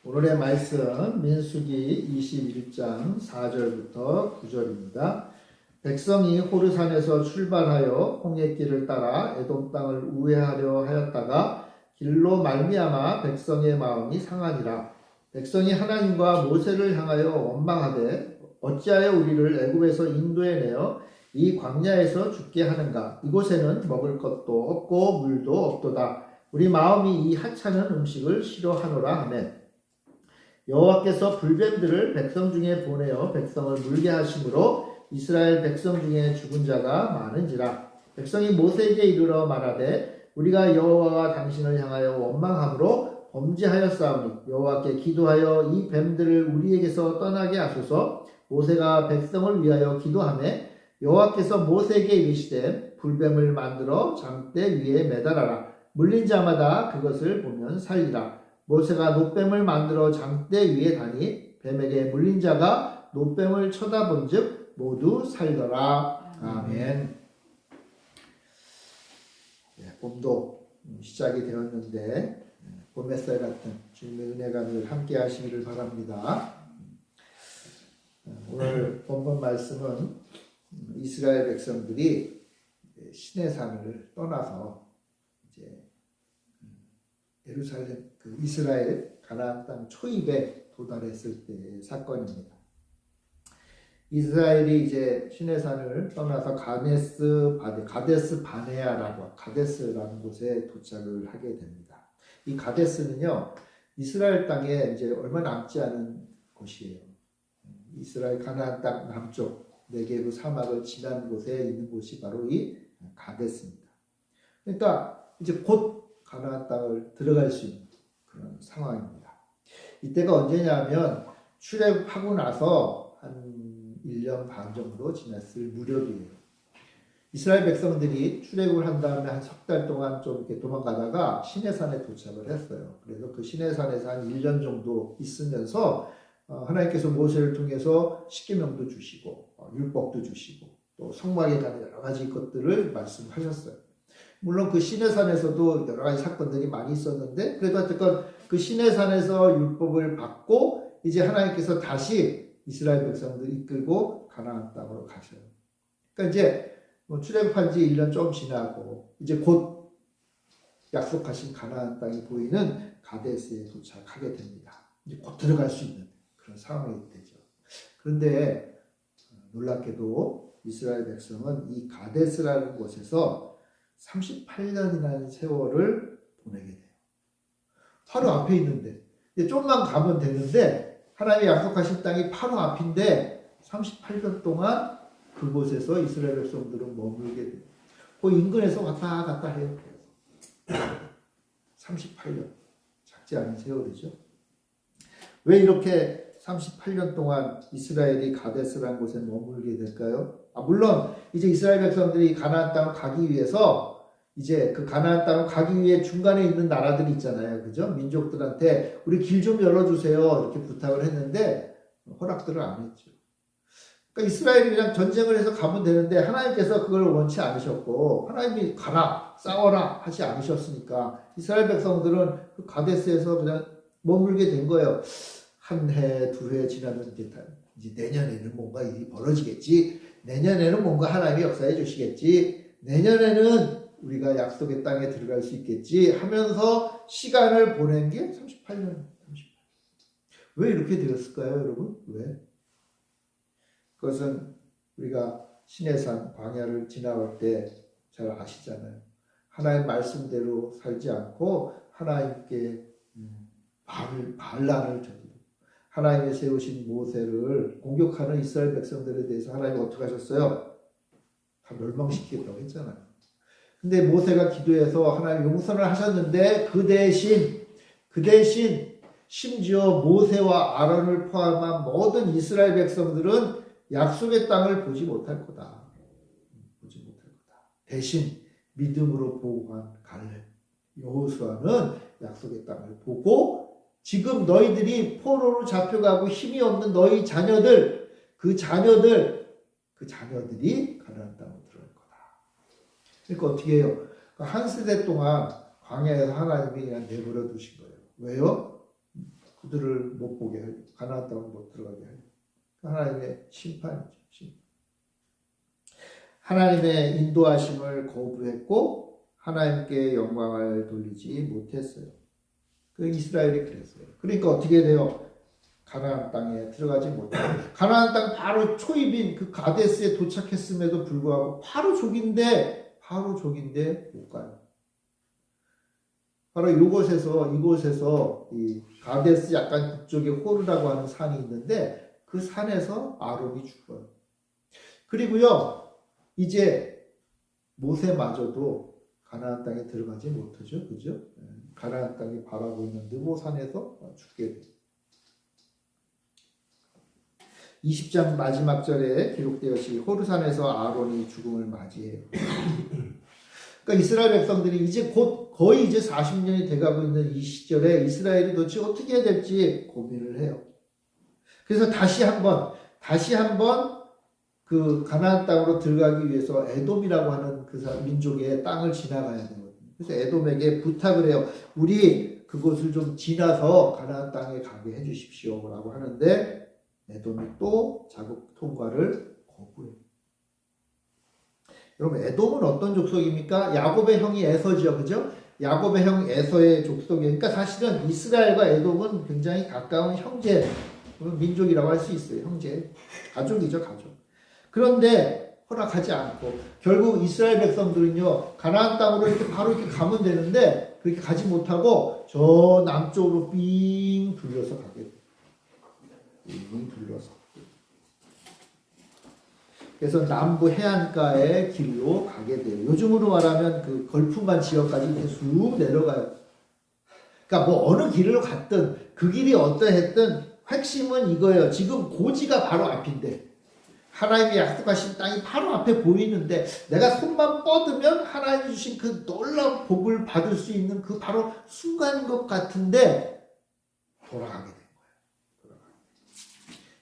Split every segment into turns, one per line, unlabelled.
오늘의 말씀 민수기 21장 4절부터 9절입니다. 백성이 호르산에서 출발하여 홍해길을 따라 에돔 땅을 우회하려 하였다가 길로 말미암아 백성의 마음이 상하니라. 백성이 하나님과 모세를 향하여 원망하되 어찌하여 우리를 애굽에서 인도해 내어 이 광야에서 죽게 하는가. 이곳에는 먹을 것도 없고 물도 없도다. 우리 마음이 이 하찮은 음식을 싫어하노라 하매 여호와께서 불뱀들을 백성 중에 보내어 백성을 물게 하심으로 이스라엘 백성 중에 죽은 자가 많은지라. 백성이 모세에게 이르러 말하되 우리가 여호와와 당신을 향하여 원망함으로 범죄하였사오니 여호와께 기도하여 이 뱀들을 우리에게서 떠나게 하소서. 모세가 백성을 위하여 기도하매 여호와께서 모세에게 이르시되 불뱀을 만들어 장대 위에 매달아라. 물린 자마다 그것을 보면 살리라. 모세가 놋뱀을 만들어 장대 위에 다니 뱀에게 물린 자가 놋뱀을 쳐다본즉 모두 살더라. 아멘. 봄도 시작이 되었는데 봄 햇살 같은 주님의 은혜가 늘 함께 하시기를 바랍니다. 오늘 본문 말씀은 이스라엘 백성들이 시내산을 떠나서 이제 예루살렘 이스라엘 가나안 땅 초입에 도달했을 때의 사건입니다. 이스라엘이 이제 시내산을 떠나서 가데스 바네아라고 가데스라는 곳에 도착을 하게 됩니다. 이 가데스는요 이스라엘 땅에 이제 얼마 남지 않은 곳이에요. 이스라엘 가나안 땅 남쪽 네게브 사막을 지난 곳에 있는 곳이 바로 이 가데스입니다. 그러니까 이제 곧 가나안 땅을 들어갈 수 있는 그런 상황입니다. 이때가 언제냐면 출애굽하고 나서 한 1년 반 정도 지났을 무렵이에요. 이스라엘 백성들이 출애굽을 한 다음에 한 석 달 동안 좀 이렇게 도망가다가 시내산에 도착을 했어요. 그래서 그 시내산에서 한 1년 정도 있으면서 하나님께서 모세를 통해서 십계명도 주시고 율법도 주시고 또 성막에 관한 여러 가지 것들을 말씀하셨어요. 물론 그 시내산에서도 여러 가지 사건들이 많이 있었는데 그래도 어쨌건 그 시내산에서 율법을 받고 이제 하나님께서 다시 이스라엘 백성들을 이끌고 가나안 땅으로 가셔요. 그러니까 이제 출애굽한 지 1년 좀 지나고 이제 곧 약속하신 가나안 땅이 보이는 가데스에 도착하게 됩니다. 이제 곧 들어갈 수 있는 그런 상황이 되죠. 그런데 놀랍게도 이스라엘 백성은 이 가데스라는 곳에서 38년이라는 세월을 보내게 돼요. 바로 앞에 있는데 이제 좀만 가면 되는데 하나님의 약속하신 땅이 바로 앞인데 38년 동안 그곳에서 이스라엘 백성들은 머물게 돼요. 그 인근에서 왔다 갔다 해요. 38년 작지 않은 세월이죠. 왜 이렇게 38년 동안 이스라엘이 가데스라는 곳에 머물게 될까요? 물론 이제 이스라엘 백성들이 가나안 땅을 가기 위해서 이제 그 가나안 땅을 가기 위해 중간에 있는 나라들이 있잖아요. 그죠? 민족들한테 우리 길 좀 열어주세요. 이렇게 부탁을 했는데 허락들을 안 했죠. 그러니까 이스라엘이 그냥 전쟁을 해서 가면 되는데 하나님께서 그걸 원치 않으셨고 하나님이 가라, 싸워라 하지 않으셨으니까 이스라엘 백성들은 그 가데스에서 그냥 머물게 된 거예요. 한 해, 두 해 지나면 이제 내년에는 뭔가 일이 벌어지겠지. 내년에는 뭔가 하나님이 역사해 주시겠지. 내년에는 우리가 약속의 땅에 들어갈 수 있겠지 하면서 시간을 보낸 게 38년. 왜 이렇게 되었을까요, 여러분? 왜? 그것은 우리가 시내산 광야를 지나올 때 잘 아시잖아요. 하나님 말씀대로 살지 않고 하나님께 반란을 저지르고 하나님이 세우신 모세를 공격하는 이스라엘 백성들에 대해서 하나님이 어떻게 하셨어요? 다 멸망시키겠다고 했잖아요. 근데 모세가 기도해서 하나님 용서를 하셨는데 그 대신 심지어 모세와 아론을 포함한 모든 이스라엘 백성들은 약속의 땅을 보지 못할 거다. 대신 믿음으로 보호한 갈렙, 여호수아는 약속의 땅을 보고 지금 너희들이 포로로 잡혀가고 힘이 없는 너희 자녀들, 그 자녀들이 가나안 땅으로 들어갈 거다. 그러니까 어떻게 해요? 한 세대 동안 광야에서 하나님이 그냥 내버려 두신 거예요. 왜요? 그들을 못 보게 하려, 가나안 땅을 못 들어가게 하려. 하나님의 심판이죠. 심판. 하나님의 인도하심을 거부했고 하나님께 영광을 돌리지 못했어요. 그 이스라엘이 그랬어요. 그러니까 어떻게 돼요? 가나안 땅에 들어가지 못해요. 가나안 땅 바로 초입인 그 가데스에 도착했음에도 불구하고 바로 족인데 못 가요. 바로 이곳에서 이 가데스 약간 북쪽에 호르라고 하는 산이 있는데 그 산에서 아론이 죽어요. 그리고요 이제 모세마저도 가나안 땅에 들어가지 못하죠, 그죠? 가나안 땅이 바라고 있는 느보산에서 죽게 돼요. 20장 마지막 절에 기록되었이 호르산에서 아론이 죽음을 맞이해요. 그러니까 이스라엘 백성들이 이제 곧 거의 이제 40년이 돼가고 있는 이 시절에 이스라엘이 도대체 어떻게 해야 될지 고민을 해요. 그래서 다시 한번 그 가나안 땅으로 들어가기 위해서 에돔이라고 하는 그 민족의 땅을 지나가야 되거든요. 그래서 에돔에게 부탁을 해요. 우리 그곳을 좀 지나서 가나안 땅에 가게 해주십시오라고 하는데 에돔이 또 자국 통과를 거부해요. 여러분 에돔은 어떤 족속입니까? 야곱의 형이 에서죠, 그죠? 야곱의 형 에서의 족속이니까 그러니까 사실은 이스라엘과 에돔은 굉장히 가까운 형제 민족이라고 할 수 있어요. 형제 가족이죠, 가족. 그런데 허락하지 않고 결국 이스라엘 백성들은요 가나안 땅으로 이렇게 바로 이렇게 가면 되는데 그렇게 가지 못하고 저 남쪽으로 삥 둘러서 가게 돼요. 삥 둘러서. 그래서 남부 해안가의 길로 가게 돼요. 요즘으로 말하면 그 걸프만 지역까지 이렇게 쑥 내려가요. 그러니까 뭐 어느 길을 갔든 그 길이 어떠했든 핵심은 이거예요. 지금 고지가 바로 앞인데 하나님이 약속하신 땅이 바로 앞에 보이는데 내가 손만 뻗으면 하나님이 주신 그 놀라운 복을 받을 수 있는 그 바로 순간인 것 같은데 돌아가게 된 거예요.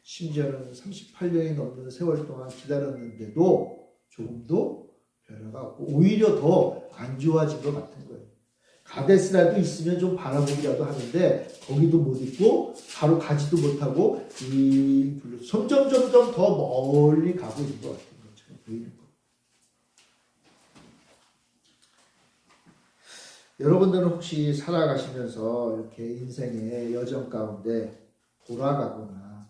심지어는 38년이 넘는 세월 동안 기다렸는데도 조금도 변화가 없고 오히려 더 안 좋아진 것 같은 거예요. 가데스라도 있으면 좀 바라보기라도 하는데 거기도 못 있고 바로 가지도 못하고 점점 더 멀리 가고 있는 것 같은 것처럼 보이는 거예요. 여러분들은 혹시 살아가시면서 이렇게 인생의 여정 가운데 돌아가거나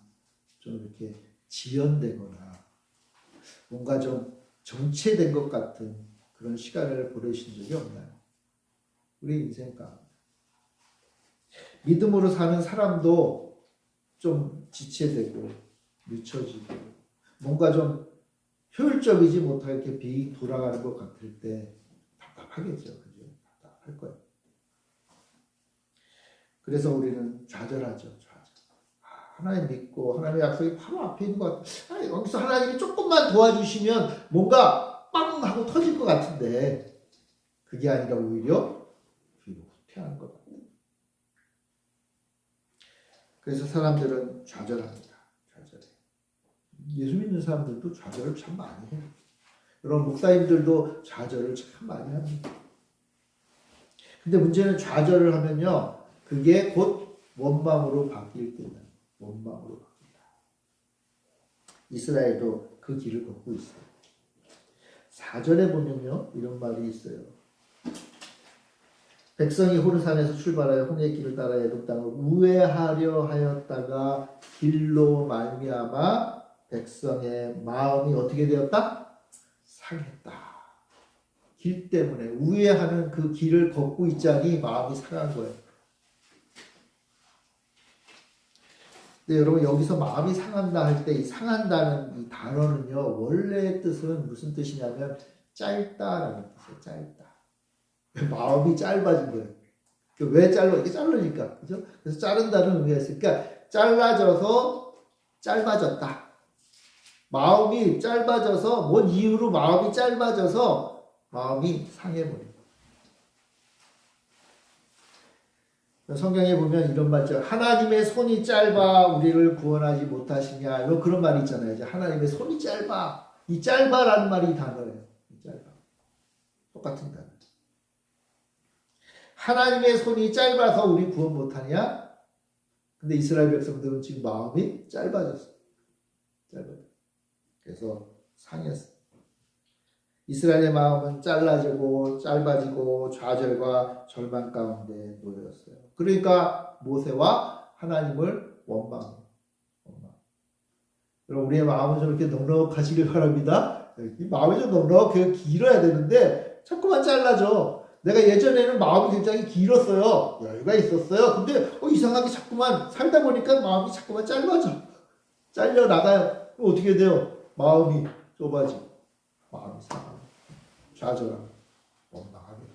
좀 이렇게 지연되거나 뭔가 좀 정체된 것 같은 그런 시간을 보내신 적이 없나요? 우리 인생 가운데 믿음으로 사는 사람도 좀 지체되고 늦춰지고 뭔가 좀 효율적이지 못하게 이렇게 빙 돌아가는 것 같을 때 답답하겠죠. 그죠? 답답할 거예요. 그래서 우리는 좌절하죠. 하나님 믿고 하나님의 약속이 바로 앞에 있는 것 같아요. 여기서 하나님이 조금만 도와주시면 뭔가 빵 하고 터질 것 같은데 그게 아니라 오히려 뒤로 후퇴하는 것 같아요. 그래서 사람들은 좌절합니다. 예수 믿는 사람들도 좌절을 참 많이 해요. 여러분 목사님들도 좌절을 참 많이 합니다. 근데 문제는 좌절을 하면요 그게 곧 원망으로 바뀔 때다. 원망으로 바뀐다. 이스라엘도 그 길을 걷고 있어요. 4절에 보면요 이런 말이 있어요. 백성이 호르산에서 출발하여 홍해 길을 따라 에돔 땅을 우회하려 하였다가 길로 말미암아 백성의 마음이 어떻게 되었다? 상했다. 길 때문에 우회하는 그 길을 걷고 있자니 마음이 상한 거예요. 근데 여러분 여기서 마음이 상한다 할 때 이 상한다는 이 단어는요 원래의 뜻은 무슨 뜻이냐면 짧다라는 뜻이에요. 짧다. 마음이 짧아진 거예요. 왜 짧아? 이게 자르니까. 그죠? 그래서 자른다는 의미가 있으니까 잘라져서 짧아졌다. 마음이 짧아져서 뭔 이유로 마음이 짧아져서 마음이 상해버려요. 성경에 보면 이런 말 있죠. 하나님의 손이 짧아 우리를 구원하지 못하시냐. 뭐 그런 말이 있잖아요. 이제 하나님의 손이 짧아. 이 짧아라는 말이 단어예요. 짧아. 똑같은 단어. 하나님의 손이 짧아서 우리 구원 못하냐? 근데 이스라엘 백성들은 지금 마음이 짧아졌어요. 그래서 상했어요. 이스라엘의 마음은 짧아지고 좌절과 절망 가운데 놓였어요. 그러니까 모세와 하나님을 원망해요. 그럼 우리의 마음은 좀 이렇게 넉넉하시길 바랍니다. 이 마음이 좀 넉넉하게 길어야 되는데 자꾸만 잘라져. 내가 예전에는 마음이 굉장히 길었어요. 여유가 있었어요. 근데 이상하게 자꾸만 살다 보니까 마음이 자꾸만 짧아져. 잘려 나가요. 그럼 어떻게 돼요? 마음이 좁아지고 마음이 상하고 좌절하고 원망하게 돼요.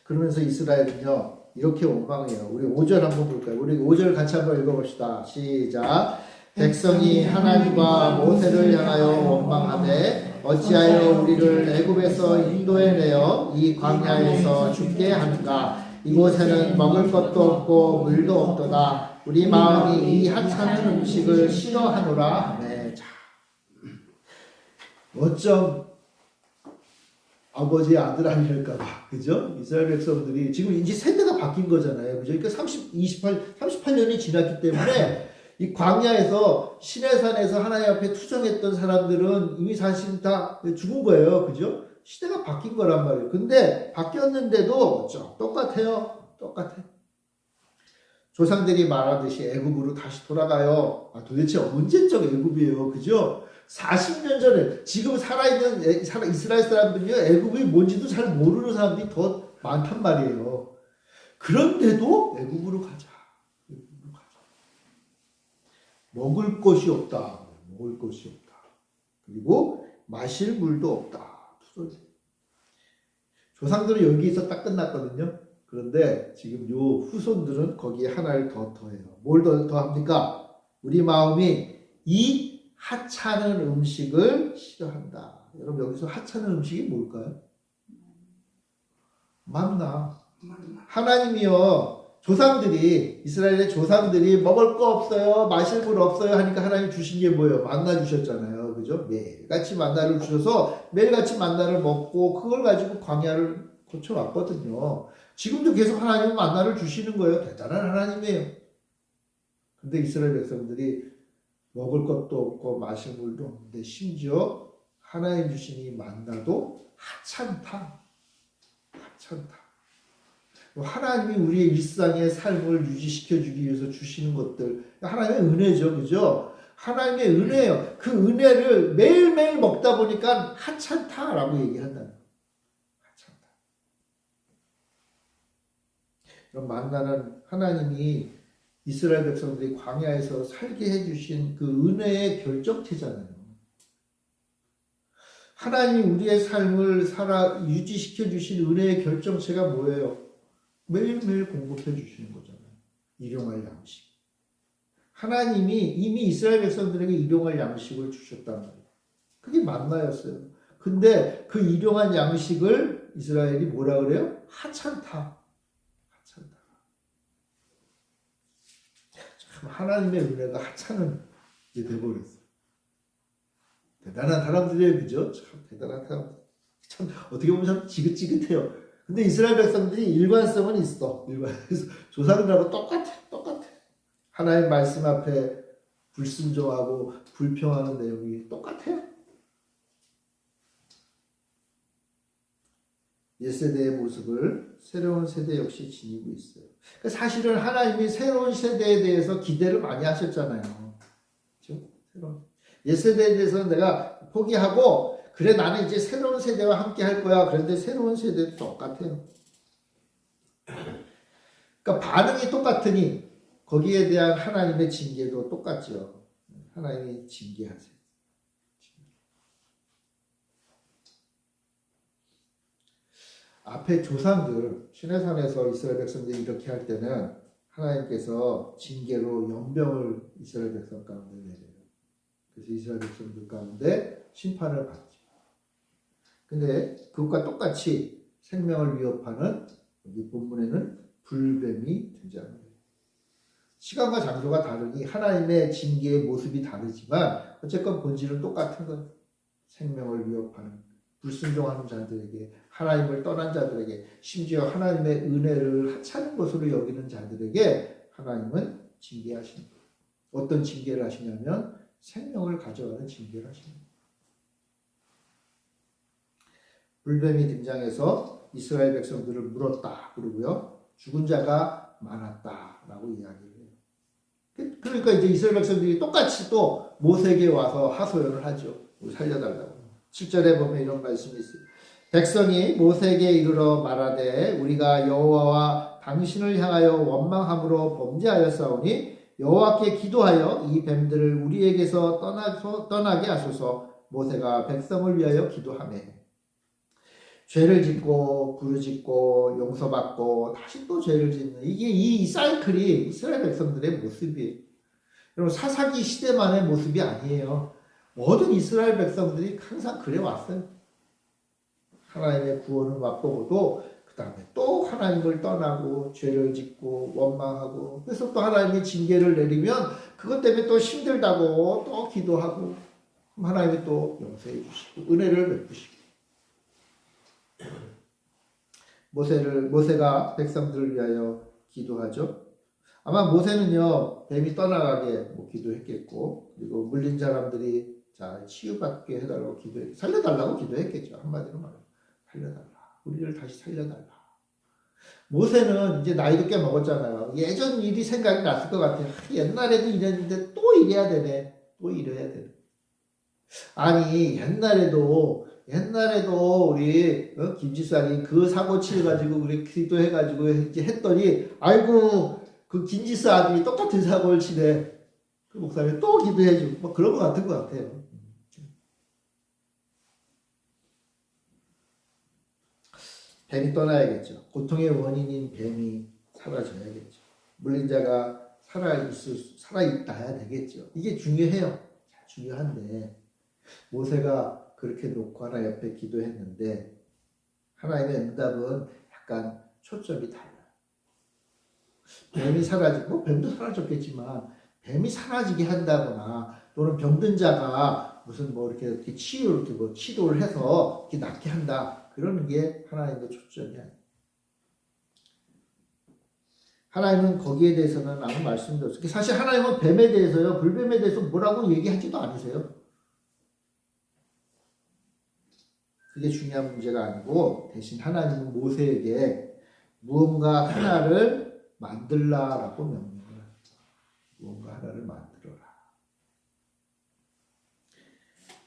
그러면서 이스라엘은요 이렇게 원망해요. 우리 5절 한번 볼까요? 우리 5절 같이 한번 읽어봅시다. 시작. 백성이 하나님과 모세를 향하여 원망하되 어찌하여 우리를 애굽에서 인도해내어 이 광야에서 죽게 하는가. 이곳에는 먹을 것도 없고 물도 없도다. 우리 마음이 이 하찮은 음식을 싫어하노라. 네, 자, 어쩜 아버지의 아들 아닐까봐, 그죠? 이스라엘 백성들이 지금 이제 세대가 바뀐 거잖아요, 그죠? 그러니까 38년이 지났기 때문에 이 광야에서 시내산에서 하나님 앞에 투정했던 사람들은 이미 사실 다 죽은 거예요, 그죠? 시대가 바뀐 거란 말이에요. 근데 바뀌었는데도 똑같아요. 조상들이 말하듯이 애굽으로 다시 돌아가요. 도대체 언제적 애굽이에요, 그죠? 40년 전에 지금 살아있는 이스라엘 사람들이요 애굽이 뭔지도 잘 모르는 사람들이 더 많단 말이에요. 그런데도 애굽으로 가자. 먹을 것이 없다. 그리고 마실 물도 없다. 조상들은 여기서 딱 끝났거든요. 그런데 지금 요 후손들은 거기에 하나를 더해요. 뭘 더 합니까? 우리 마음이 이 하찮은 음식을 싫어한다. 여러분 여기서 하찮은 음식이 뭘까요? 만나. 하나님이요. 이스라엘의 조상들이 먹을 거 없어요. 마실 물 없어요. 하니까 하나님 주신 게 뭐예요? 만나 주셨잖아요. 그죠? 매일같이 만나를 주셔서 매일같이 만나를 먹고 그걸 가지고 광야를 거쳐왔거든요. 지금도 계속 하나님은 만나를 주시는 거예요. 대단한 하나님이에요. 근데 이스라엘 백성들이 먹을 것도 없고 마실 물도 없는데 심지어 하나님 주신 이 만나도 하찮다. 하나님이 우리의 일상의 삶을 유지시켜 주기 위해서 주시는 것들 하나님의 은혜죠. 그죠? 하나님의 은혜예요. 그 은혜를 매일매일 먹다 보니까 하찮다라고 얘기한다는 거예요. 하찮다. 그럼 만나는 하나님이 이스라엘 백성들이 광야에서 살게 해주신 그 은혜의 결정체잖아요. 하나님이 우리의 삶을 유지시켜 주신 은혜의 결정체가 뭐예요? 매일매일 공급해 주시는 거잖아요. 일용할 양식. 하나님이 이미 이스라엘 백성들에게 일용할 양식을 주셨단 말이에요. 그게 만나였어요. 근데 그 일용한 양식을 이스라엘이 뭐라 그래요? 하찮다. 참 하나님의 은혜가 하찮은 게 돼버렸어요. 대단한 사람들이에요. 그죠? 참 대단한 사람. 참 어떻게 보면 참 지긋지긋해요. 근데 이스라엘 백성들이 일관성은 있어. 조상들하고 똑같아. 하나님 말씀 앞에 불순종하고 불평하는 내용이 똑같아요. 옛세대의 모습을 새로운 세대 역시 지니고 있어요. 그러니까 사실은 하나님이 새로운 세대에 대해서 기대를 많이 하셨잖아요. 그렇죠? 옛세대에 대해서는 내가 포기하고 그래 나는 이제 새로운 세대와 함께 할 거야. 그런데 새로운 세대도 똑같아요. 그러니까 반응이 똑같으니 거기에 대한 하나님의 징계도 똑같죠. 하나님이 징계하세요. 앞에 조상들 시내산에서 이스라엘 백성들이 이렇게 할 때는 하나님께서 징계로 연병을 이스라엘 백성 가운데 내려요. 그래서 이스라엘 백성들 가운데 심판을 받죠. 근데 그것과 똑같이 생명을 위협하는 여기 본문에는 불뱀이 등장합니다. 시간과 장소가 다르니 하나님의 징계의 모습이 다르지만 어쨌건 본질은 똑같은 거예요. 생명을 위협하는 불순종하는 자들에게, 하나님을 떠난 자들에게, 심지어 하나님의 은혜를 하찮은 것으로 여기는 자들에게 하나님은 징계하십니다. 어떤 징계를 하시냐면 생명을 가져가는 징계를 하십니다. 불뱀이 등장해서 이스라엘 백성들을 물었다 그러고요. 죽은 자가 많았다라고 이야기를 해요. 그러니까 이제 이스라엘 백성들이 똑같이 또 모세에게 와서 하소연을 하죠. 살려달라고. 7절에 보면 이런 말씀이 있어요. 백성이 모세에게 이르러 말하되 우리가 여호와와 당신을 향하여 원망함으로 범죄하였사오니 여호와께 기도하여 이 뱀들을 우리에게서 떠나게 하소서. 모세가 백성을 위하여 기도하매 죄를 짓고 부르짖고 용서받고 다시 또 죄를 짓는 이게 이 사이클이 이스라엘 백성들의 모습이에요. 여러분 사사기 시대만의 모습이 아니에요. 모든 이스라엘 백성들이 항상 그래왔어요. 하나님의 구원을 맛보고도 그 다음에 또 하나님을 떠나고 죄를 짓고 원망하고 그래서 또 하나님의 징계를 내리면 그것 때문에 또 힘들다고 또 기도하고 하나님이 또 용서해 주시고 은혜를 베푸시고 모세가 백성들을 위하여 기도하죠. 아마 모세는요 뱀이 떠나가게 기도했겠고 그리고 물린 사람들이 자 치유받게 해달라고 살려달라고 기도했겠죠. 한마디로 말하면 살려달라. 우리를 다시 살려달라. 모세는 이제 나이도 꽤 먹었잖아요. 예전 일이 생각이 났을 것 같아요. 옛날에도 이랬는데 또 이래야 되네. 또 이래야 되네. 아니 옛날에도 우리 김지살이 그 사고 치가지고 우리 기도해가지고 이제 했더니 아이고 그 김지스 아들이 똑같은 사고를 치네. 그 목사님이 또 기도해주고 뭐 그런 것 같은 것 같아요. 뱀이 떠나야겠죠. 고통의 원인인 뱀이 사라져야겠죠. 물린 자가 살아있다야 되겠죠. 이게 중요해요. 중요한데 모세가 그렇게 놓고 하나 옆에 기도했는데 하나님의 응답은 약간 초점이 달라요. 뱀이 사라지고 뱀도 사라졌겠지만 뱀이 사라지게 한다거나 또는 병든 자가 무슨 이렇게 치료를 해서 이렇게 낫게 한다. 그러는 게 하나님의 초점이 아니에요. 하나님은 거기에 대해서는 아무 말씀도 없어요. 사실 하나님은 뱀에 대해서요, 불뱀에 대해서 뭐라고 얘기하지도 않으세요. 그게 중요한 문제가 아니고 대신 하나님은 모세에게 무언가 하나를 만들라라고 명령을 합니다. 무언가 하나를 만들어라.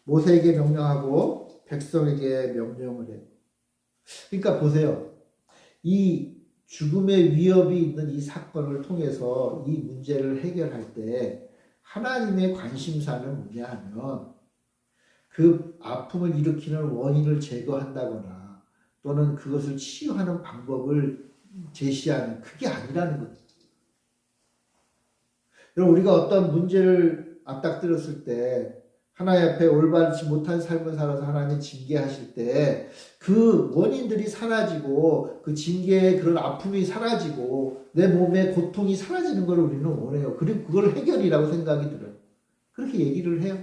모세에게 명령하고 백성에게 명령을 해요. 그러니까 보세요. 이 죽음의 위협이 있는 이 사건을 통해서 이 문제를 해결할 때 하나님의 관심사는 뭐냐 하면 그 아픔을 일으키는 원인을 제거한다거나 또는 그것을 치유하는 방법을 제시하는 그게 아니라는 거죠. 여러분 우리가 어떤 문제를 앞닥뜨렸을 때 하나님 앞에 올바르지 못한 삶을 살아서 하나님이 징계하실 때 그 원인들이 사라지고 그 징계의 그런 아픔이 사라지고 내 몸의 고통이 사라지는 걸 우리는 원해요. 그리고 그걸 해결이라고 생각이 들어요. 그렇게 얘기를 해요.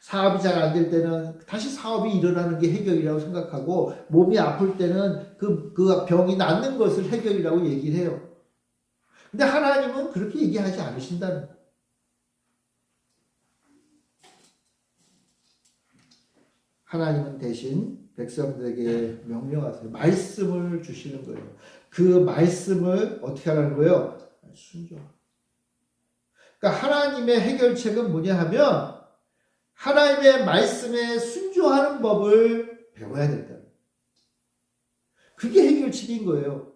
사업이 잘 안 될 때는 다시 사업이 일어나는 게 해결이라고 생각하고 몸이 아플 때는 그 병이 낫는 것을 해결이라고 얘기를 해요. 근데 하나님은 그렇게 얘기하지 않으신다는 거예요. 하나님은 대신 백성들에게 명령하세요. 말씀을 주시는 거예요. 그 말씀을 어떻게 하라는 거예요? 순종하라. 그러니까 하나님의 해결책은 뭐냐 하면 하나님의 말씀에 순종하는 법을 배워야 된다. 그게 해결책인 거예요.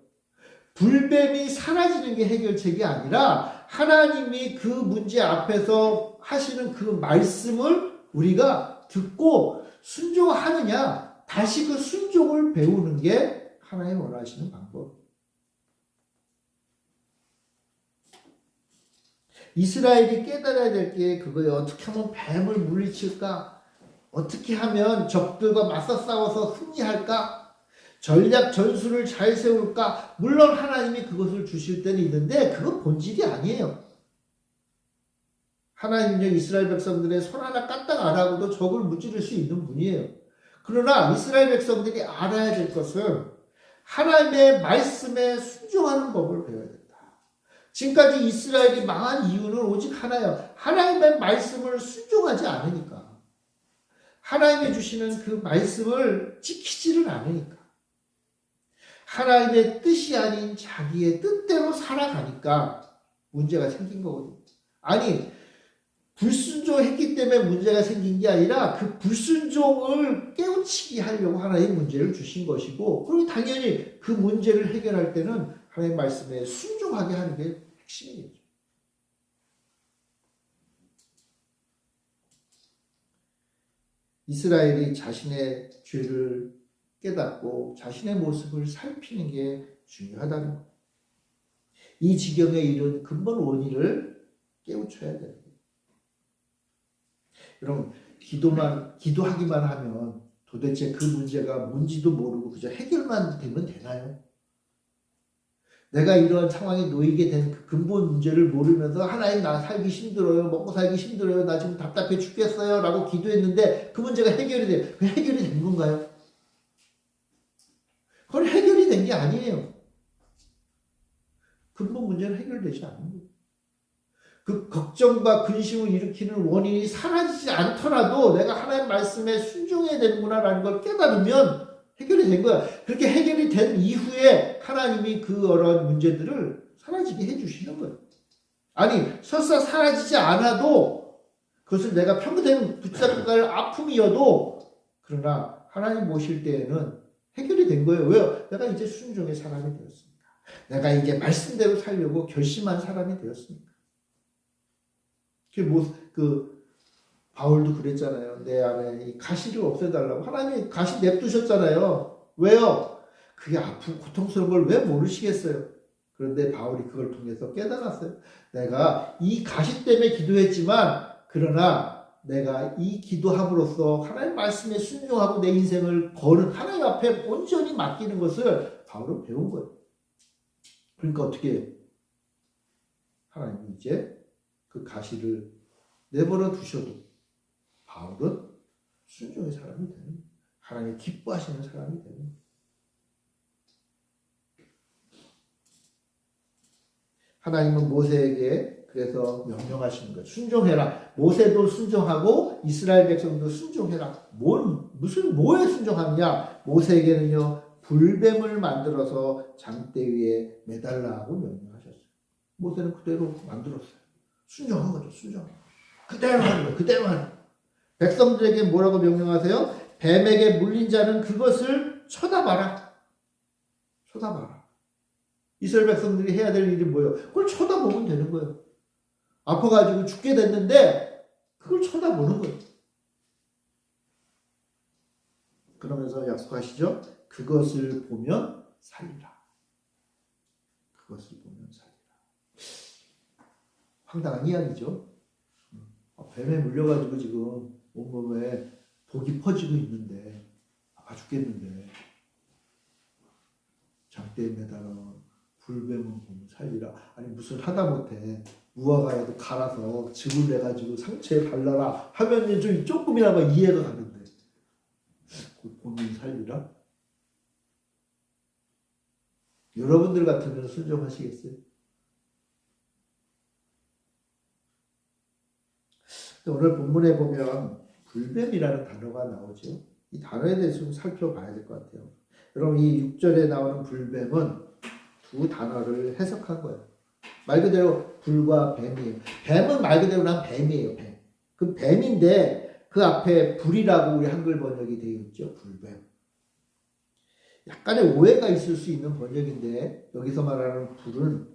불뱀이 사라지는 게 해결책이 아니라 하나님이 그 문제 앞에서 하시는 그 말씀을 우리가 듣고 순종하느냐, 다시 그 순종을 배우는 게 하나님 원하시는 방법. 이스라엘이 깨달아야 될 게 그거예요. 어떻게 하면 뱀을 물리칠까? 어떻게 하면 적들과 맞서 싸워서 승리할까? 전략 전술을 잘 세울까? 물론 하나님이 그것을 주실 때는 있는데 그건 본질이 아니에요. 하나님은요 이스라엘 백성들의 손 하나 까딱 안 하고도 적을 무찌를 수 있는 분이에요. 그러나 이스라엘 백성들이 알아야 될 것은 하나님의 말씀에 순종하는 법을 배워야 된다. 지금까지 이스라엘이 망한 이유는 오직 하나예요. 하나님의 말씀을 순종하지 않으니까. 하나님이 주시는 그 말씀을 지키지를 않으니까. 하나님의 뜻이 아닌 자기의 뜻대로 살아가니까 문제가 생긴 거거든요. 아니, 불순종했기 때문에 문제가 생긴 게 아니라 그 불순종을 깨우치게 하려고 하나님 문제를 주신 것이고, 그리고 당연히 그 문제를 해결할 때는 하나님 말씀에 순종하게 하는 게 핵심이겠죠. 이스라엘이 자신의 죄를 깨닫고 자신의 모습을 살피는 게 중요하다는 거예요. 이 지경에 이른 근본 원인을 깨우쳐야 되는 거예요. 여러분, 기도하기만 하면 도대체 그 문제가 뭔지도 모르고 그저 해결만 되면 되나요? 내가 이러한 상황에 놓이게 된 그 근본 문제를 모르면서 하나님 나 살기 힘들어요. 먹고 살기 힘들어요. 나 지금 답답해 죽겠어요. 라고 기도했는데 그 문제가 해결이 돼요. 그 해결이 된 건가요? 그건 해결이 된 게 아니에요. 근본 문제는 해결되지 않는 거예요. 그 걱정과 근심을 일으키는 원인이 사라지지 않더라도 내가 하나님 말씀에 순종해야 되는구나라는 걸 깨달으면 해결이 된 거야. 그렇게 해결이 된 이후에 하나님이 그런 문제들을 사라지게 해주시는 거예요. 아니, 설사 사라지지 않아도 그것을 내가 평생 붙잡고 갈 아픔이어도 그러나 하나님 모실 때에는 해결이 된 거예요. 왜요? 내가 이제 순종의 사람이 되었습니다. 내가 이제 말씀대로 살려고 결심한 사람이 되었습니다. 바울도 그랬잖아요. 내 안에 이 가시를 없애달라고. 하나님이 가시 냅두셨잖아요. 왜요? 그게 아프고 고통스러운 걸 왜 모르시겠어요? 그런데 바울이 그걸 통해서 깨달았어요. 내가 이 가시 때문에 기도했지만 그러나 내가 이 기도함으로써 하나님 말씀에 순종하고 내 인생을 거는 하나님 앞에 온전히 맡기는 것을 바울은 배운 거예요. 그러니까 어떻게 해요? 하나님이 이제 그 가시를 내버려 두셔도 바울은 순종의 사람이 되는 거예요. 하나님이 기뻐하시는 사람이 되는 거예요. 하나님은 모세에게 그래서 명령하시는 거예요. 순종해라. 모세도 순종하고 이스라엘 백성도 순종해라. 뭐에 순종하느냐? 모세에게는요, 불뱀을 만들어서 장대 위에 매달라고 명령하셨어요. 모세는 그대로 만들었어요. 순종한 거죠, 순종. 그대로 하는 거예요, 그대로 하는 거예요. 백성들에게 뭐라고 명령하세요? 뱀에게 물린 자는 그것을 쳐다봐라. 쳐다봐라. 이스라엘 백성들이 해야 될 일이 뭐예요? 그걸 쳐다보면 되는 거예요. 아파가지고 죽게 됐는데 그걸 쳐다보는 거예요. 그러면서 약속하시죠? 그것을 보면 살리라. 그것을 보면 살리라. 황당한 이야기죠. 뱀에 물려가지고 지금 온몸에 독이 퍼지고 있는데 아파 죽겠는데 장대에 매달아 불뱀은 보면 살리라. 아니 무슨 하다못해 무화과에도 갈아서 즙을 내가지고 상처에 발라라 하면 좀 조금이나마 이해가 가는데 보면 살리라? 여러분들 같으면 순종하시겠어요? 오늘 본문에 보면 불뱀이라는 단어가 나오죠. 이 단어에 대해서 좀 살펴봐야 될 것 같아요. 여러분 이 6절에 나오는 불뱀은 두 단어를 해석한 거예요. 말 그대로 불과 뱀이에요. 뱀은 말 그대로 난 뱀이에요. 뱀. 그 뱀인데 그 앞에 불이라고 우리 한글 번역이 되어 있죠. 불뱀. 약간의 오해가 있을 수 있는 번역인데 여기서 말하는 불은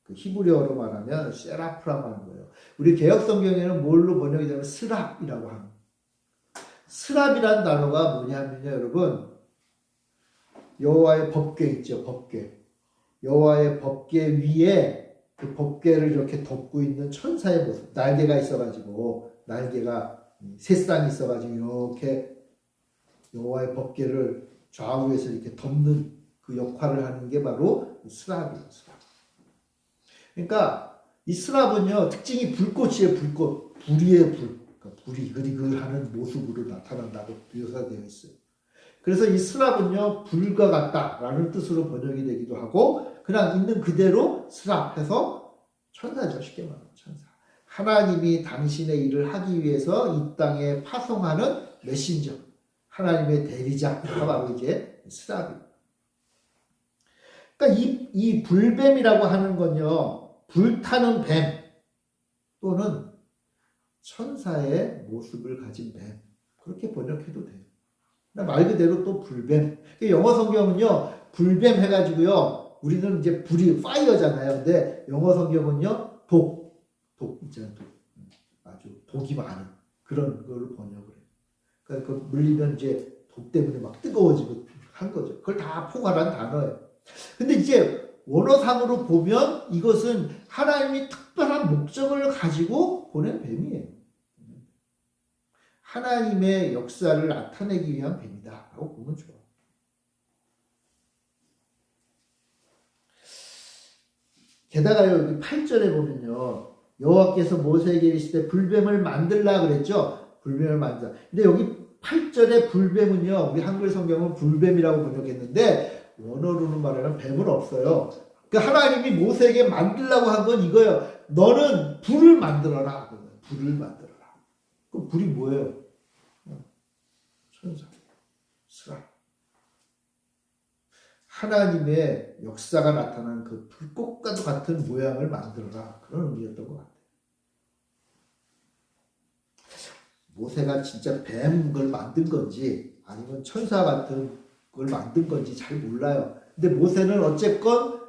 그 히브리어로 말하면 세라프라고 하는 거예요. 우리 개역성경에는 뭘로 번역이 되면 스랍이라고 하는 거예요. 스랍이라는 단어가 뭐냐면요, 여러분. 여호와의 법궤 있죠, 법궤. 여호와의 법궤 위에 그 법궤를 이렇게 덮고 있는 천사의 모습. 날개가 있어가지고, 날개가 새쌍이 있어가지고 이렇게 여호와의 법궤를 좌우에서 이렇게 덮는 그 역할을 하는 게 바로 스랍이에요, 스랍. 그러니까 이 스랍은요, 특징이 불꽃이에요, 불꽃. 불이에요, 불. 그러니까 불이 이글이글하는 모습으로 나타난다고 묘사되어 있어요. 그래서 이 스랍은요 불과 같다라는 뜻으로 번역이 되기도 하고 그냥 있는 그대로 스랍해서 천사죠. 쉽게 말하면 천사. 하나님이 당신의 일을 하기 위해서 이 땅에 파송하는 메신저, 하나님의 대리자가 바로 이제 스랍이에요. 그러니까 이 불뱀이라고 하는 건요 불타는 뱀 또는 천사의 모습을 가진 뱀 그렇게 번역해도 돼요. 말 그대로 또 불뱀. 영어 성경은요 불뱀 해가지고요 우리는 이제 불이 파이어잖아요. 근데 영어 성경은요 독 있잖아요. 독. 아주 독이 많은 그런 걸 번역을 해요. 그러니까 그 물리면 이제 독 때문에 막 뜨거워지고 한 거죠. 그걸 다 포괄한 단어예요. 근데 이제 원어상으로 보면 이것은 하나님이 특별한 목적을 가지고 보낸 뱀이에요. 하나님의 역사를 나타내기 위한 뱀이다 라고 보면 좋아요. 게다가 여기 8절에 보면요 여호와께서 모세에게 이르시되 불뱀을 만들라 그랬죠. 불뱀을 만들라. 근데 여기 8절에 불뱀은요 우리 한글 성경은 불뱀이라고 번역했는데 원어로는 말하면 뱀은 없어요. 그러니까 하나님이 모세에게 만들라고 한 건 이거예요. 너는 불을 만들어라. 불을 만들어라. 그 불이 뭐예요? 천사, 스랍. 하나님의 역사가 나타나는 그 불꽃과도 같은 모양을 만들어라. 그런 의미였던 것 같아요. 모세가 진짜 뱀 걸 만든 건지 아니면 천사 같은 걸 만든 건지 잘 몰라요. 근데 모세는 어쨌건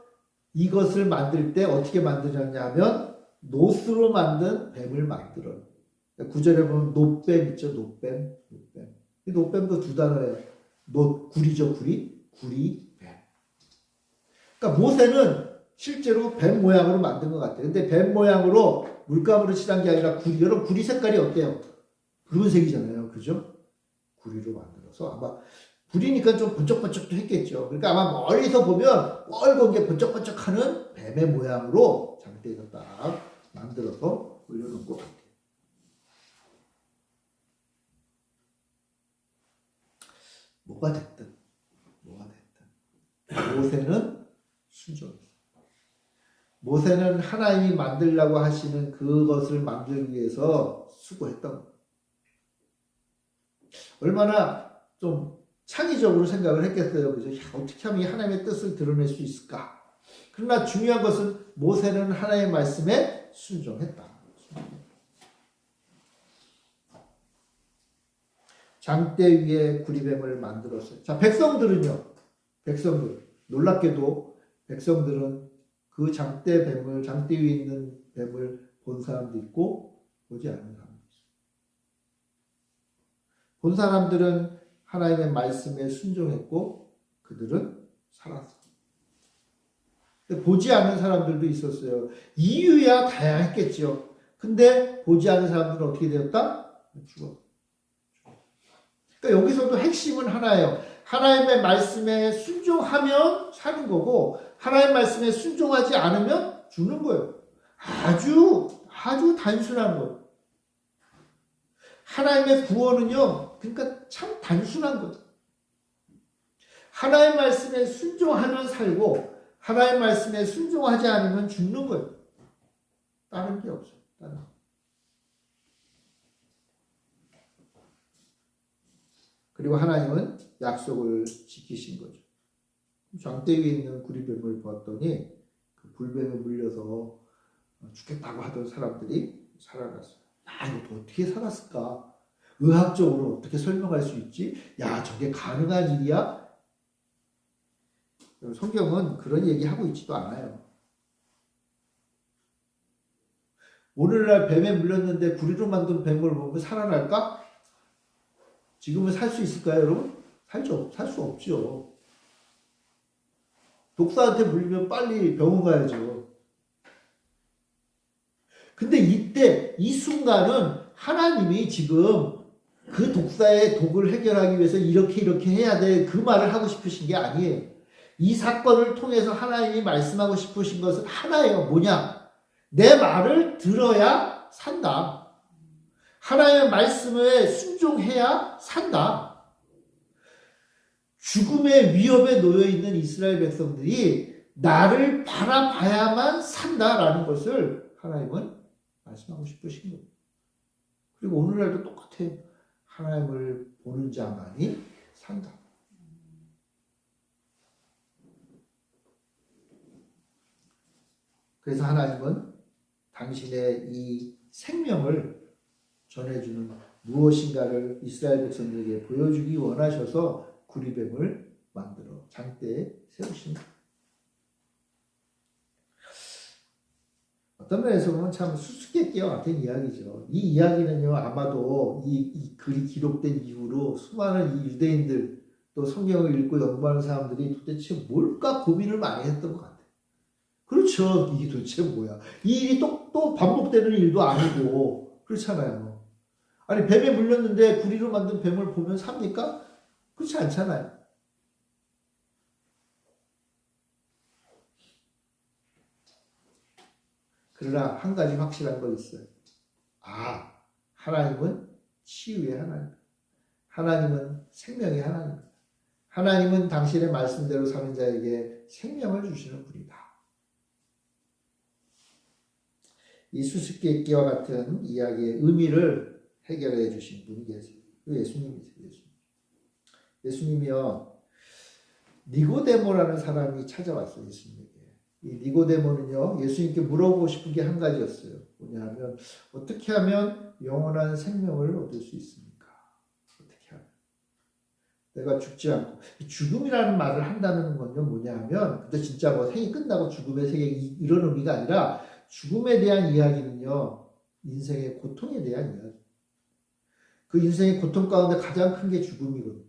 이것을 만들 때 어떻게 만드냐면 노스로 만든 뱀을 만들어요. 9절에 보면 노뱀 있죠. 노뱀. 이 노뱀도 두 단어예요. 구리죠. 구리, 뱀. 그러니까 모세는 실제로 뱀 모양으로 만든 것 같아요. 근데 뱀 모양으로 물감으로 칠한 게 아니라 구리. 여러분 구리 색깔이 어때요? 붉은색이잖아요. 그죠? 구리로 만들어서 아마 구리니까 좀 번쩍번쩍도 했겠죠. 그러니까 아마 멀리서 보면 뻘건 게 번쩍번쩍하는 뱀의 모양으로 장대에서 딱 만들어서 올려놓은 것 같아요. 뭐가 됐든 모세는 순종했어요. 모세는 하나님이 만들라고 하시는 그것을 만들기 위해서 수고했던 거예요. 얼마나 좀 창의적으로 생각을 했겠어요. 그죠? 야, 어떻게 하면 이 하나님의 뜻을 드러낼 수 있을까? 그러나 중요한 것은 모세는 하나님의 말씀에 순종했다. 장대 위에 구리뱀을 만들었어요. 자, 백성들은요. 백성들. 놀랍게도 백성들은 그 장대 위에 있는 뱀을 본 사람도 있고 보지 않은 사람도 있어요. 본 사람들은 하나님의 말씀에 순종했고 그들은 살았어요. 보지 않는 사람들도 있었어요. 이유야 다양했겠죠. 근데 보지 않는 사람들은 어떻게 되었다? 죽었다. 그러니까 여기서도 핵심은 하나예요. 하나님의 말씀에 순종하면 사는 거고 하나님의 말씀에 순종하지 않으면 죽는 거예요. 아주 단순한 거예요. 하나님의 구원은요. 그러니까 참 단순한 거죠. 하나님의 말씀에 순종하면 살고 하나님의 말씀에 순종하지 않으면 죽는 거예요. 다른 게 없어요. 다른 거. 그리고 하나님은 약속을 지키신 거죠. 장대 위에 있는 구리뱀을 보았더니 그 불뱀에 물려서 죽겠다고 하던 사람들이 살아났어요. 야, 이거 어떻게 살았을까? 의학적으로 어떻게 설명할 수 있지? 야, 저게 가능한 일이야? 성경은 그런 얘기하고 있지도 않아요. 오늘날 뱀에 물렸는데 구리로 만든 뱀을 보면 살아날까? 지금은 살 수 있을까요, 여러분? 살 수 없죠. 독사한테 물리면 빨리 병원 가야죠. 근데 이때, 이 순간은 하나님이 지금 그 독사의 독을 해결하기 위해서 이렇게 해야 돼. 그 말을 하고 싶으신 게 아니에요. 이 사건을 통해서 하나님이 말씀하고 싶으신 것은 하나예요. 뭐냐? 내 말을 들어야 산다. 하나님의 말씀에 순종해야 산다. 죽음의 위협에 놓여 있는 이스라엘 백성들이 나를 바라봐야만 산다라는 것을 하나님은 말씀하고 싶으신 거예요. 그리고 오늘날도 똑같아요. 하나님을 보는 자만이 산다. 그래서 하나님은 당신의 이 생명을 전해주는 무엇인가를 이스라엘 백성들에게 보여주기 원하셔서 구리뱀을 만들어 장대에 세우십니다. 어떤 면에서 보면 참 수수께끼와 같은 이야기죠. 이 이야기는요, 아마도 이 글이 기록된 이후로 수많은 이 유대인들 또 성경을 읽고 연구하는 사람들이 도대체 뭘까 고민을 많이 했던 것 같아요. 그렇죠. 이게 도대체 뭐야. 이 일이 또 반복되는 일도 아니고 그렇잖아요. 아니 뱀에 물렸는데 구리로 만든 뱀을 보면 삽니까? 그렇지 않잖아요. 그러나 한 가지 확실한 거 있어요. 하나님은 치유의 하나님. 하나님은 생명의 하나님. 하나님은 당신의 말씀대로 사는 자에게 생명을 주시는 분이다. 이 수수께끼와 같은 이야기의 의미를 해결해 주신 분이 계세요. 예수님이세요. 예수님이요. 니고데모라는 사람이 찾아왔어요. 예수님에게. 이 니고데모는요. 예수님께 물어보고 싶은 게 한 가지였어요. 뭐냐면 어떻게 하면 영원한 생명을 얻을 수 있습니까? 어떻게 하면? 내가 죽지 않고. 죽음이라는 말을 한다는 건요. 뭐냐면 근데 진짜 뭐 생이 끝나고 죽음의 세계 이런 의미가 아니라 죽음에 대한 이야기는요. 인생의 고통에 대한 이야기. 그 인생의 고통 가운데 가장 큰 게 죽음이거든요.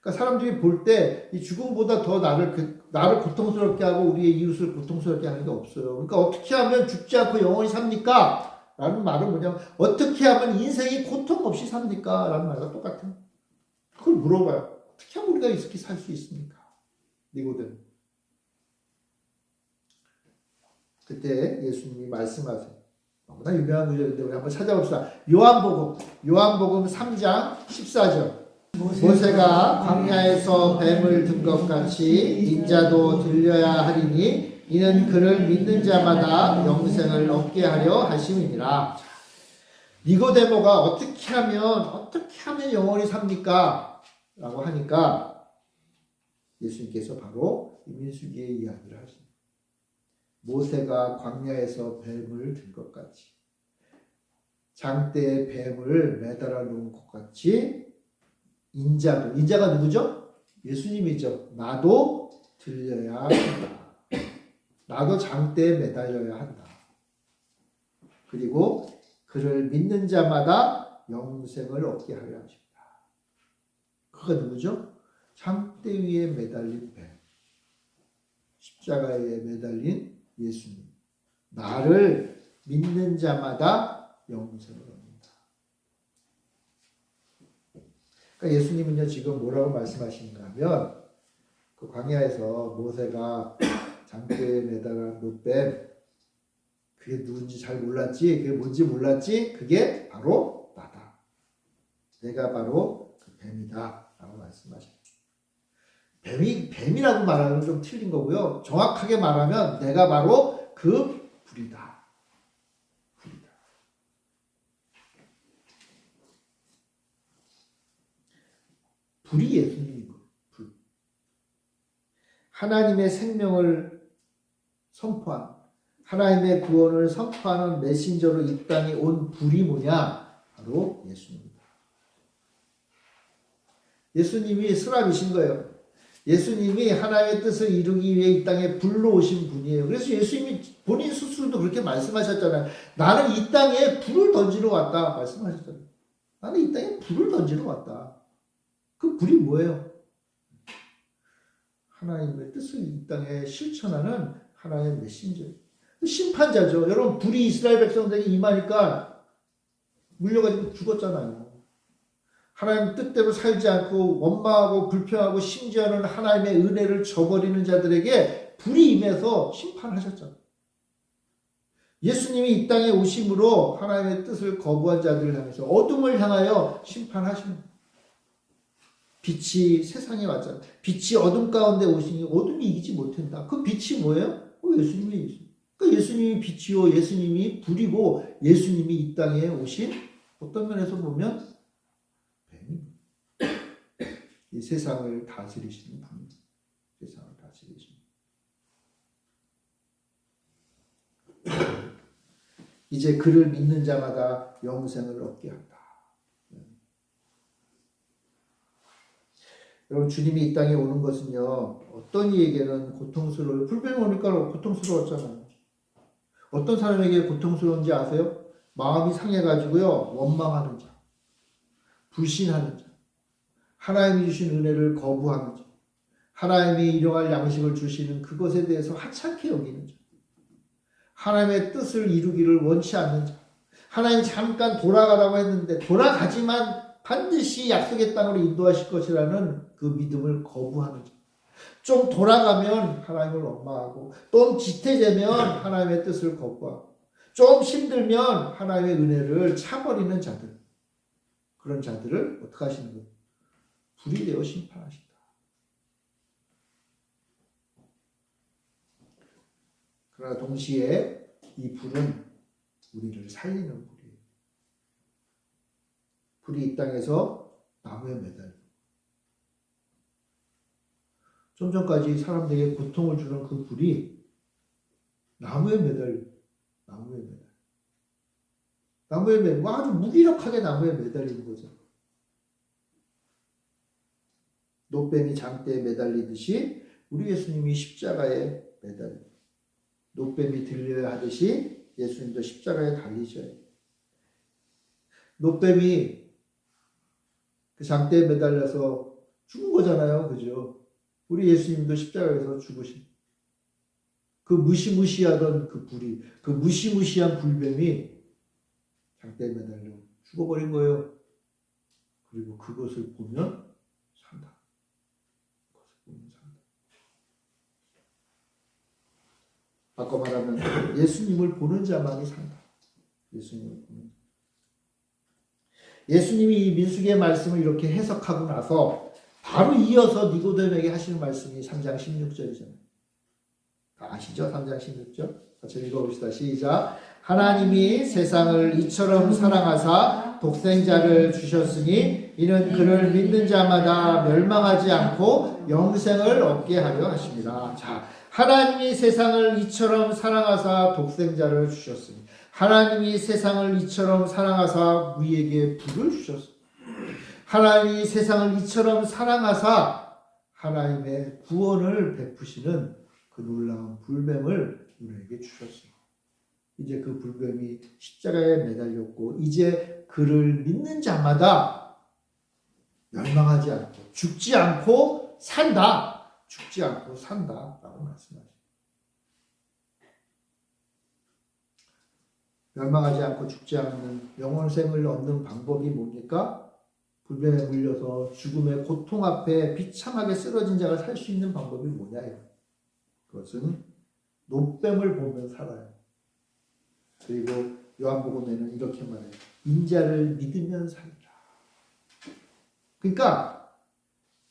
그러니까 사람들이 볼 때 이 죽음보다 더 나를 고통스럽게 하고 우리의 이웃을 고통스럽게 하는 게 없어요. 그러니까 어떻게 하면 죽지 않고 영원히 삽니까? 라는 말은 뭐냐면 어떻게 하면 인생이 고통 없이 삽니까? 라는 말과 똑같아요. 그걸 물어봐요. 어떻게 하면 우리가 이렇게 살 수 있습니까? 니고데모. 그때 예수님이 말씀하세요. 너무나 유명한 구절인데 우리 한번 찾아봅시다. 요한복음 3장 14절. 모세가 광야에서 뱀을 든 것 같이 인자도 들려야 하리니 이는 그를 믿는 자마다 영생을 얻게 하려 하심이니라. 니고데모가 어떻게 하면 영원히 삽니까? 라고 하니까 예수님께서 바로 민수기의 이야기를 하십니다. 모세가 광야에서 뱀을 든 것 같이 장대에 뱀을 매달아 놓은 것 같이 인자가 누구죠? 예수님이죠. 나도 들려야 한다. 나도 장대에 매달려야 한다. 그리고 그를 믿는 자마다 영생을 얻게 하려 하십니다. 그가 누구죠? 장대 위에 매달린 뱀. 십자가에 매달린 예수님. 나를 믿는 자마다 영생을 얻는다. 그러니까 예수님은요 지금 뭐라고 말씀하시는가 하면 그 광야에서 모세가 장대에 매달아 놓은 뱀 그게 누군지 잘 몰랐지, 그게 뭔지 몰랐지, 그게 바로 나다. 내가 바로 그 뱀이다 라고 말씀하십니다. 뱀이라고 말하면 좀 틀린 거고요. 정확하게 말하면 내가 바로 그 불이다. 불이 예수님인 거예요. 불. 하나님의 생명을 선포한, 하나님의 구원을 선포하는 메신저로 이 땅에 온 불이 뭐냐? 바로 예수님입니다. 예수님이 스랍이신 거예요. 예수님이 하나님의 뜻을 이루기 위해 이 땅에 불로 오신 분이에요. 그래서 예수님이 본인 스스로도 그렇게 말씀하셨잖아요. 나는 이 땅에 불을 던지러 왔다 말씀하셨잖아요. 나는 이 땅에 불을 던지러 왔다. 그 불이 뭐예요? 하나님의 뜻을 이 땅에 실천하는 하나님의 메신저. 심판자죠. 여러분 불이 이스라엘 백성들에게 임하니까 물려가지고 죽었잖아요. 하나님 뜻대로 살지 않고 원망하고 불평하고 심지어는 하나님의 은혜를 저버리는 자들에게 불이 임해서 심판하셨잖아요. 예수님이 이 땅에 오심으로 하나님의 뜻을 거부한 자들을 향해서 어둠을 향하여 심판하시는 거예요. 빛이 세상에 왔잖아요. 빛이 어둠 가운데 오시니 어둠이 이기지 못한다. 그 빛이 뭐예요? 예수님이. 그러니까 예수님이 빛이요, 예수님이 불이고, 예수님이 이 땅에 오신 어떤 면에서 보면 뱀입니다. 이 세상을 다스리시는 분, 세상을 다스리시는. 이제 그를 믿는 자마다 영생을 얻게 한다. 여러분, 주님이 이 땅에 오는 것은요, 어떤 이에게는 고통스러워요. 불뱀이 오니까 고통스러웠잖아요. 어떤 사람에게 고통스러운지 아세요? 마음이 상해가지고요, 원망하는 자, 불신하는 자, 하나님이 주신 은혜를 거부하는 자, 하나님이 일용할 양식을 주시는 그것에 대해서 하찮게 여기는 자, 하나님의 뜻을 이루기를 원치 않는 자, 하나님 잠깐 돌아가라고 했는데 돌아가지만 반드시 약속의 땅으로 인도하실 것이라는 그 믿음을 거부하는 자, 좀 돌아가면 하나님을 원망하고, 좀 지태되면 하나님의 뜻을 거부하고, 좀 힘들면 하나님의 은혜를 차버리는 자들, 그런 자들을 어떻게 하시는 거예요? 불이 되어 심판하신다. 그러나 동시에 이 불은 우리를 살리는 불이에요. 불이 이 땅에서 나무에 매달려. 좀 전까지 사람들에게 고통을 주는 그 불이 나무에 매달려. 나무에 매달리고 아주 무기력하게 나무에 매달리는 거죠. 노뱀이 장대에 매달리듯이 우리 예수님이 십자가에 매달립니다. 노뱀이 들려야 하듯이 예수님도 십자가에 달리셔야 돼요. 노뱀이 그 장대에 매달려서 죽은 거잖아요. 그죠? 우리 예수님도 십자가에서 죽으신 그 무시무시하던 그 불이, 그 무시무시한 불뱀이 장대에 매달려 죽어버린 거예요. 그리고 그것을 보면 산다. 바꿔 말하면 예수님을 보는 자만이 산다. 예수님을 보는 자. 예수님이 이 민수기의 말씀을 이렇게 해석하고 나서 바로 이어서 니고데모에게 하시는 말씀이 3장 16절이잖아요. 다 아시죠? 3장 16절. 같이 읽어봅시다. 시작. 하나님이 세상을 이처럼 사랑하사 독생자를 주셨으니 이는 그를 믿는 자마다 멸망하지 않고 영생을 얻게 하려 하십니다. 자, 하나님이 세상을 이처럼 사랑하사 독생자를 주셨으니, 하나님이 세상을 이처럼 사랑하사 우리에게 불을 주셨습니다. 하나님이 세상을 이처럼 사랑하사 하나님의 구원을 베푸시는 그 놀라운 불뱀을 우리에게 주셨습니다. 이제 그 불뱀이 십자가에 매달렸고, 이제 그를 믿는 자마다 멸망하지 않고 죽지 않고 산다. 죽지 않고 산다라고 말씀하십니다. 멸망하지 않고 죽지 않는 영원생을 얻는 방법이 뭡니까? 불뱀에 물려서 죽음의 고통 앞에 비참하게 쓰러진 자가 살 수 있는 방법이 뭐냐요? 그것은 노뱀을 보면 살아요. 그리고 요한복음에는 이렇게 말해요. 인자를 믿으면 살리라. 그러니까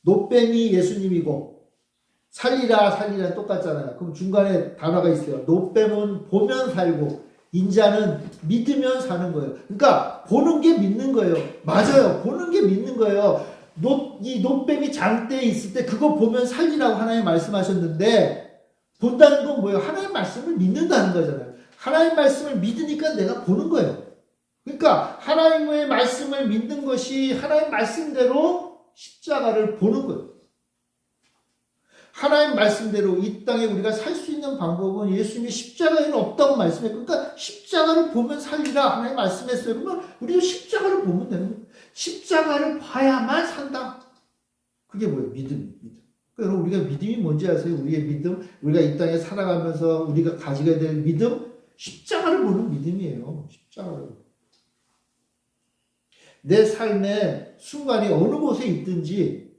노뱀이 예수님이고 살리라 똑같잖아요. 그럼 중간에 단어가 있어요. 노뱀은 보면 살고 인자는 믿으면 사는 거예요. 그러니까 보는 게 믿는 거예요. 맞아요. 보는 게 믿는 거예요. 이 노뱀이 장대에 있을 때 그거 보면 살리라고 하나님 말씀하셨는데, 본다는 건 뭐예요? 하나님 말씀을 믿는다는 거잖아요. 하나님 말씀을 믿으니까 내가 보는 거예요. 그러니까 하나님의 말씀을 믿는 것이 하나님 말씀대로 십자가를 보는 거예요. 하나님 말씀대로 이 땅에 우리가 살 수 있는 방법은 예수님이 십자가에는 없다고 말씀했고, 그러니까 십자가를 보면 살리라 하나님 말씀했어요. 그러면 우리도 십자가를 보면 되는 거예요. 십자가를 봐야만 산다. 그게 뭐예요? 믿음. 그러니까 우리가 믿음이 뭔지 아세요? 우리의 믿음, 우리가 이 땅에 살아가면서 우리가 가지게 될 믿음, 십자가를 보는 믿음이에요. 십자가를. 내 삶의 순간이 어느 곳에 있든지,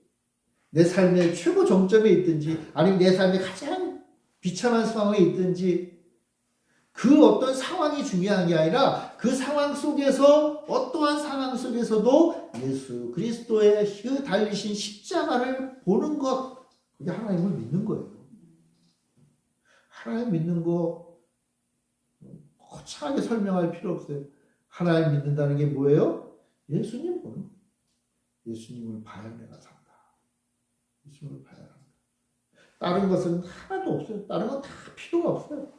내 삶의 최고 정점에 있든지, 아니면 내 삶의 가장 비참한 상황에 있든지, 그 어떤 상황이 중요한 게 아니라 그 상황 속에서 어떠한 상황 속에서도 예수 그리스도의 그 달리신 십자가를 보는 것, 그게 하나님을 믿는 거예요. 하나님 믿는 거 거창하게 설명할 필요 없어요. 하나님 믿는다는 게 뭐예요? 예수님 보는 거예요. 예수님을 봐야 내가 산다. 예수님을 봐야 한다. 다른 것은 하나도 없어요. 다른 건 다 필요가 없어요.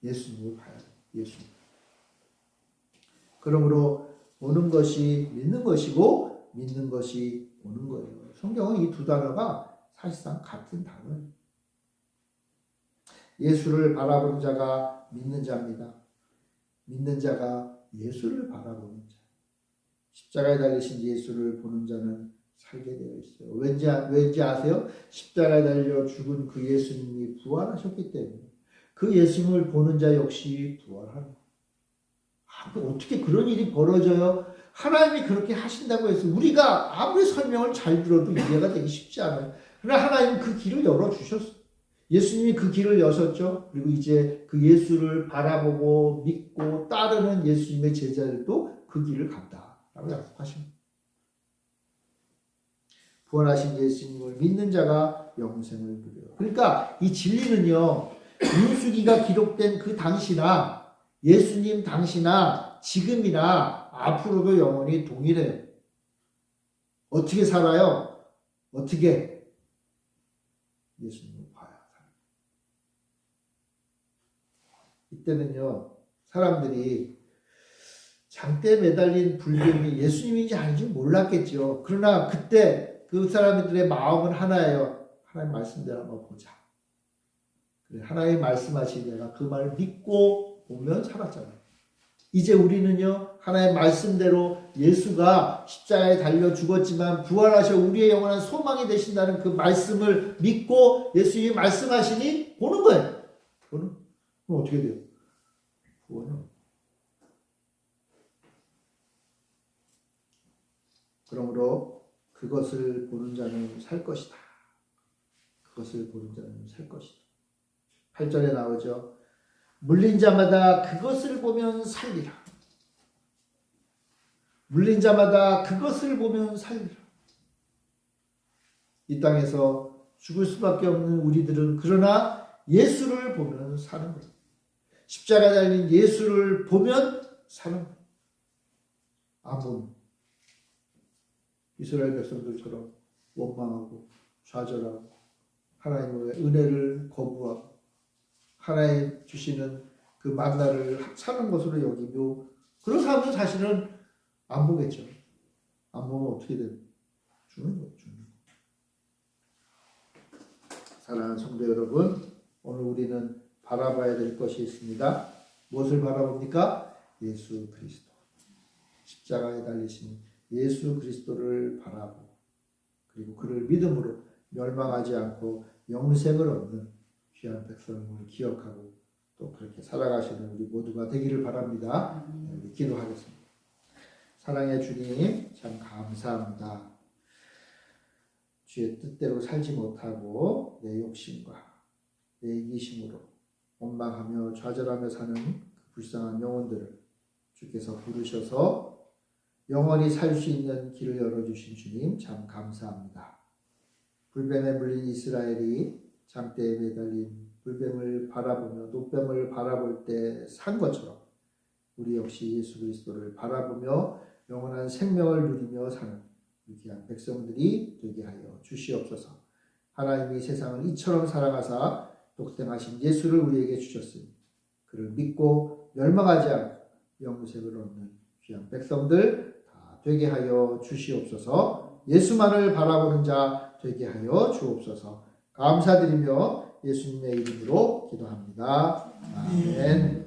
예수님을 봐야 돼요. 예수님. 그러므로 보는 것이 믿는 것이고 믿는 것이 보는 거예요. 성경은 이 두 단어가 사실상 같은 단어예요. 예수를 바라보는 자가 믿는 자입니다. 믿는 자가 예수를 바라보는 자. 십자가에 달리신 예수를 보는 자는 살게 되어 있어요. 왠지 아세요? 십자가에 달려 죽은 그 예수님이 부활하셨기 때문에 그 예수님을 보는 자 역시 부활하는 거예요. 어떻게 그런 일이 벌어져요? 하나님이 그렇게 하신다고 해서 우리가 아무리 설명을 잘 들어도 이해가 되기 쉽지 않아요. 그러나 하나님은 그 길을 열어주셨어요. 예수님이 그 길을 여셨죠. 그리고 이제 그 예수를 바라보고 믿고 따르는 예수님의 제자들도 그 길을 간다라고 약속하십니다. 부활하신 예수님을 믿는 자가 영생을 누려요. 그러니까 이 진리는요, 민수기가 기록된 그 당시나 예수님 당시나 지금이나 앞으로도 영원히 동일해요. 어떻게 살아요? 어떻게? 예수님을 봐야 살아요. 이때는요, 사람들이 장대에 매달린 불뱀이 예수님인지 아닌지 몰랐겠죠. 그러나 그때 그 사람들의 마음은 하나예요. 하나님 말씀대로 한번 보자. 그래, 하나님 말씀하신 내가 그 말을 믿고 보면 살았잖아요. 이제 우리는요, 하나님 말씀대로 예수가 십자가에 달려 죽었지만 부활하셔 우리의 영원한 소망이 되신다는 그 말씀을 믿고 예수님이 말씀하시니 보는 거예요. 그럼 어떻게 돼요? 구원은. 그러므로 그것을 보는 자는 살 것이다. 그것을 보는 자는 살 것이다. 8절에 나오죠. 물린 자마다 그것을 보면 살리라. 물린 자마다 그것을 보면 살리라. 이 땅에서 죽을 수밖에 없는 우리들은 그러나 예수를 보면 사는 거예요. 십자가에 달린 예수를 보면 사는 거예요. 아몬 이스라엘 백성들처럼 원망하고 좌절하고 하나님의 은혜를 거부하고 하나님 주시는 그 만나를 사는 것으로 여기며 그런 사람은 사실은 안 보겠죠. 안 보면 어떻게 돼요? 죽는 거예요. 죽는 거. 사랑하는 성도 여러분, 오늘 우리는 바라봐야 될 것이 있습니다. 무엇을 바라봅니까? 예수 그리스도. 십자가에 달리신 예수 그리스도를 바라보고 그리고 그를 믿음으로 멸망하지 않고 영생을 얻는 귀한 백성을 기억하고 또 그렇게 살아가시는 우리 모두가 되기를 바랍니다. 우리 기도하겠습니다. 사랑의 주님, 참 감사합니다. 주의 뜻대로 살지 못하고 내 욕심과 내 이기심으로 원망하며 좌절하며 사는 그 불쌍한 영혼들을 주께서 부르셔서 영원히 살 수 있는 길을 열어주신 주님 참 감사합니다. 불뱀에 물린 이스라엘이 장대에 매달린 불뱀을 바라보며 노뱀을 바라볼 때 산 것처럼 우리 역시 예수 그리스도를 바라보며 영원한 생명을 누리며 사는 귀한 백성들이 되게 하여 주시옵소서. 하나님이 세상을 이처럼 사랑하사 독생하신 예수를 우리에게 주셨으니 그를 믿고 멸망하지 않고 영생을 얻는 귀한 백성들 다 되게 하여 주시옵소서. 예수만을 바라보는 자 되게 하여 주옵소서. 감사드리며 예수님의 이름으로 기도합니다. 아멘.